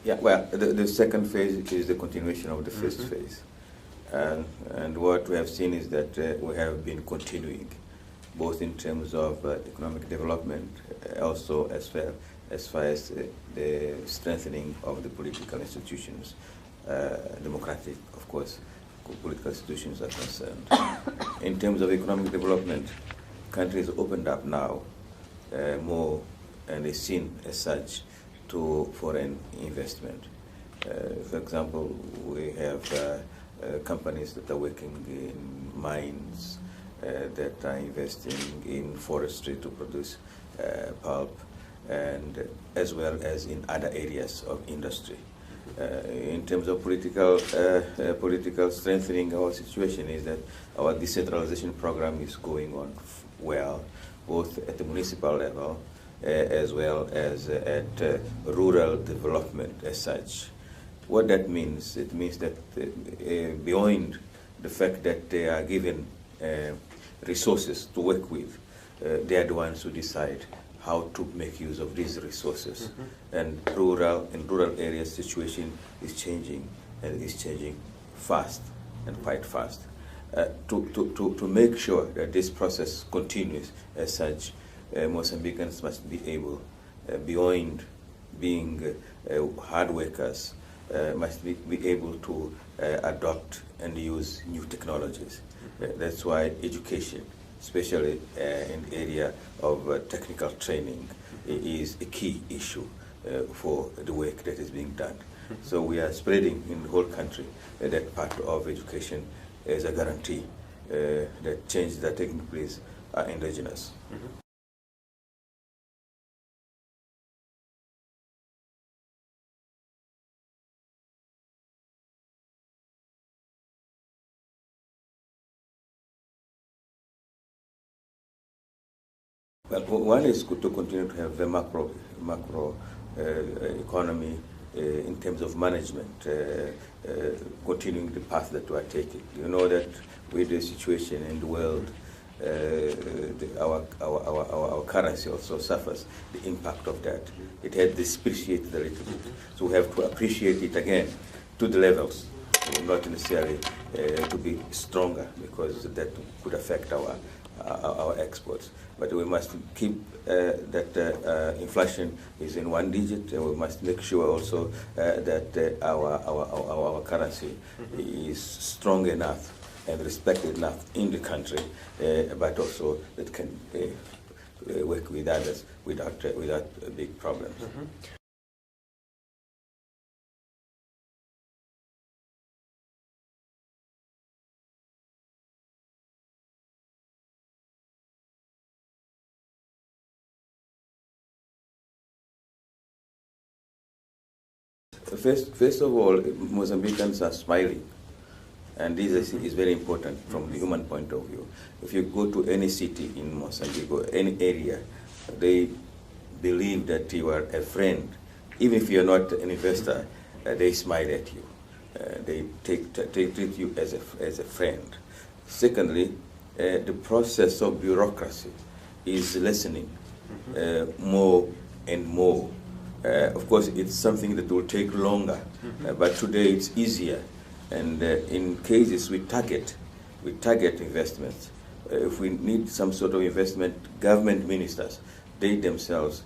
Yeah, well, the second phase is the continuation of the first phase. And what we have seen is that we have been continuing, both in terms of economic development, also as far as the strengthening of the political institutions, democratic, of course, political institutions are concerned. In terms of economic development, countries opened up now more and is seen as such to foreign investment. For example, we have companies that are working in mines, that are investing in forestry to produce pulp, and as well as in other areas of industry. In terms of political strengthening, our situation is that our decentralization program is going on well, both at the municipal level as well as at rural development as such. What that means, it means that beyond the fact that they are given resources to work with, they are the ones who decide how to make use of these resources. And in rural areas, situation is changing, and it's changing fast and quite fast. To make sure that this process continues as such, Mozambicans must be able, beyond being hard workers, must be able to adopt and use new technologies. That's why education, especially in the area of technical training, is a key issue for the work that is being done. So we are spreading in the whole country that part of education as a guarantee that changes that are taking place are indigenous. Well, one is to continue to have a macro economy in terms of management, continuing the path that we are taking. You know that with the situation in the world, our currency also suffers the impact of that. It has depreciated a little bit. So we have to appreciate it again to the levels, not necessarily to be stronger, because that could affect our exports. But we must keep that inflation is in one digit, and we must make sure also that our currency is strong enough and respected enough in the country, but also that can work with others without big problems. First of all, Mozambicans are smiling, and this is very important from the human point of view. If you go to any city in Mozambique or any area, they believe that you are a friend. Even if you're not an investor, they smile at you. They treat you as a friend. Secondly, the process of bureaucracy is lessening more and more. Of course, it's something that will take longer, but today it's easier. And in cases we target investments. If we need some sort of investment, government ministers, they themselves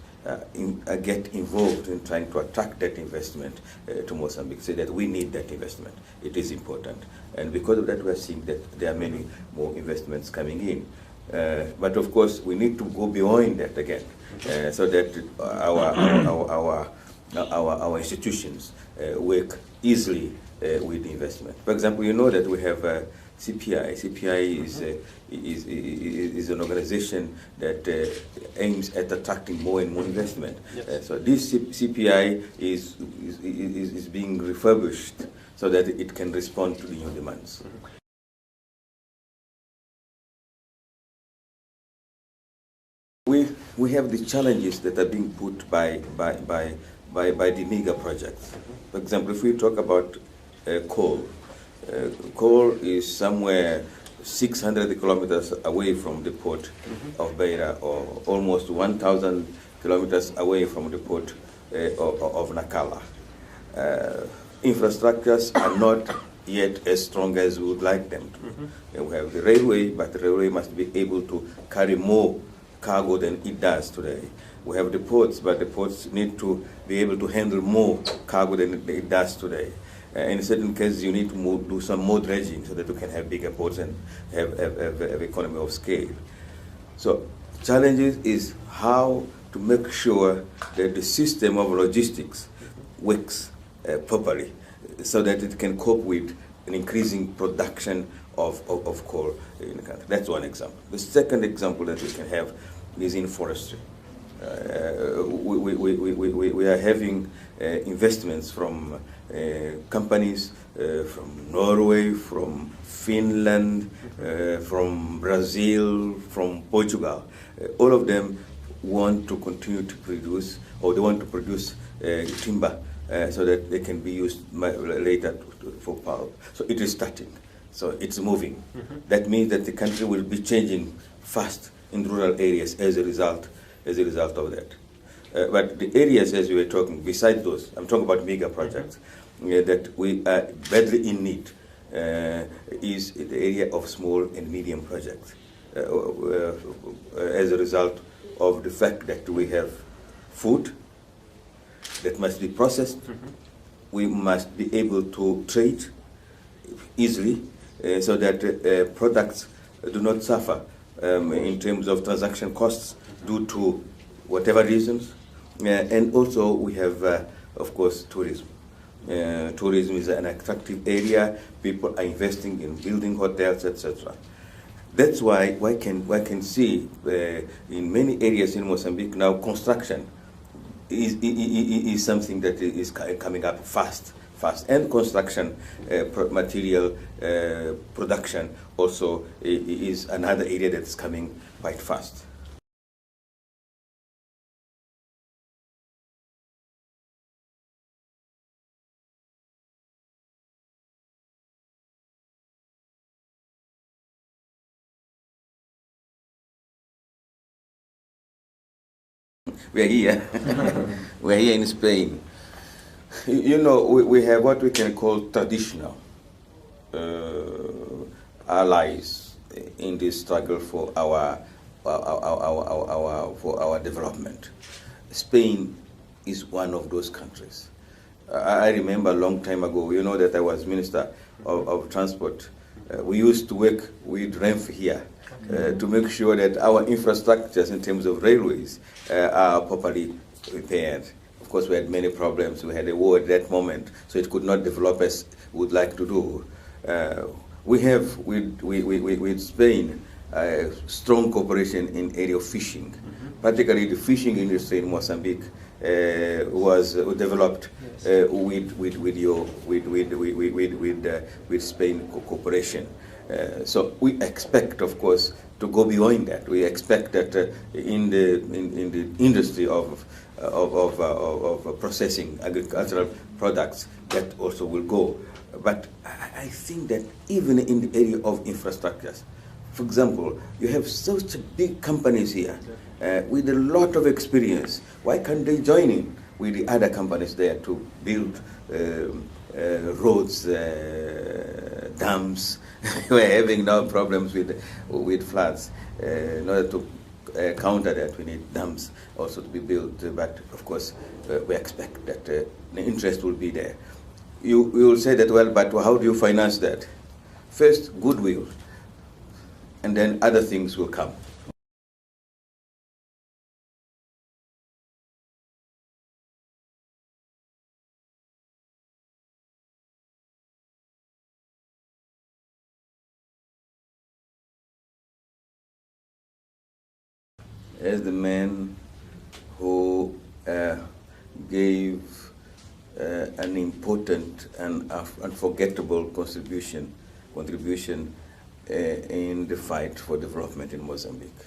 get involved in trying to attract that investment to Mozambique, say that we need that investment. It is important. And because of that, we are seeing that there are many more investments coming in. But of course, we need to go beyond that again, so that our institutions work easily with investment. For example, you know that we have CPI. CPI is an organization that aims at attracting more and more investment. Yes. So this CPI is being refurbished so that it can respond to the new demands. We have the challenges that are being put by the mega projects. For example, if we talk about coal, coal is somewhere 600 kilometers away from the port of Beira, or almost 1,000 kilometers away from the port of Nacala. Infrastructures are not yet as strong as we would like them to. We have the railway, but the railway must be able to carry more cargo than it does today. We have the ports, but the ports need to be able to handle more cargo than it does today. In certain cases, you need to do some more dredging so that you can have bigger ports and have economy of scale. So challenges is how to make sure that the system of logistics works properly so that it can cope with an increasing production of coal in the country. That's one example. The second example that we can have is in forestry. We are having investments from companies from Norway, from Finland, from Brazil, from Portugal. All of them want to continue to produce, or they want to produce timber so that they can be used later for pulp. So it is starting. So it's moving. That means that the country will be changing fast in rural areas as a result of that. But the areas, as we were talking, besides those, I'm talking about mega projects, that we are badly in need is the area of small and medium projects. As a result of the fact that we have food that must be processed, we must be able to trade easily so that products do not suffer in terms of transaction costs due to whatever reasons. And also we have, of course, tourism. Tourism is an attractive area. People are investing in building hotels, etc. That's why we can see in many areas in Mozambique now construction is something that is coming up fast. And construction material production also is another area that's coming quite fast. We are here. We are here in Spain. You know, we have what we can call traditional allies in this struggle for our development. Spain is one of those countries. I remember a long time ago, you know, that I was Minister of Transport. We used to work with RENF here to make sure that our infrastructures in terms of railways are properly repaired. Of course, we had many problems. We had a war at that moment, so it could not develop as we would like to do. We have with Spain strong cooperation in area of fishing. Particularly the fishing industry in Mozambique was developed with Spain cooperation. So we expect, of course, to go beyond that. We expect that in the industry of processing agricultural products, that also will go. But I think that even in the area of infrastructures, for example, you have such big companies here with a lot of experience. Why can't they join in with the other companies there to build roads, dams? We're having now problems with floods. In order to counter that, we need dams also to be built. But of course, we expect that the interest will be there. You will say that, well, but how do you finance that? First, goodwill, and then other things will come. As the man who gave an important and unforgettable contribution in the fight for development in Mozambique.